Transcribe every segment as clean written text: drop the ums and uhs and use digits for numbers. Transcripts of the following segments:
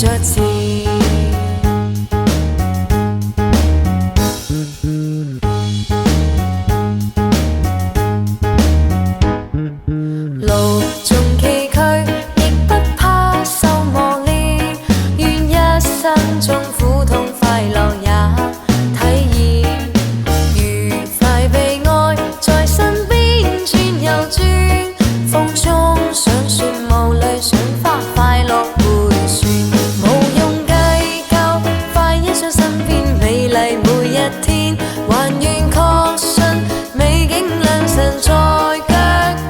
着字。路縱崎嶇，亦不怕受磨練，願一生中苦痛快樂也體驗，愉快被愛在身邊轉又轉，風中想說無淚想花快樂迴旋，無用計較，快欣賞身邊美麗每一天，還願確信美景良辰在腳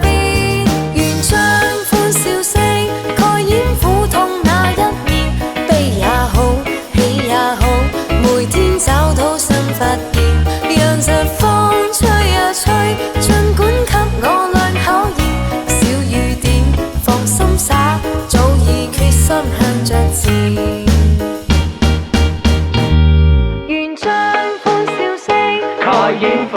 邊，願將歡笑聲蓋掩苦痛那一面，悲也好，喜也好，每天找到新發現，讓疾風吹呀吹，儘管給我倆考驗，小雨點放心灑，早已決心向着字。願將歡笑聲蓋掩苦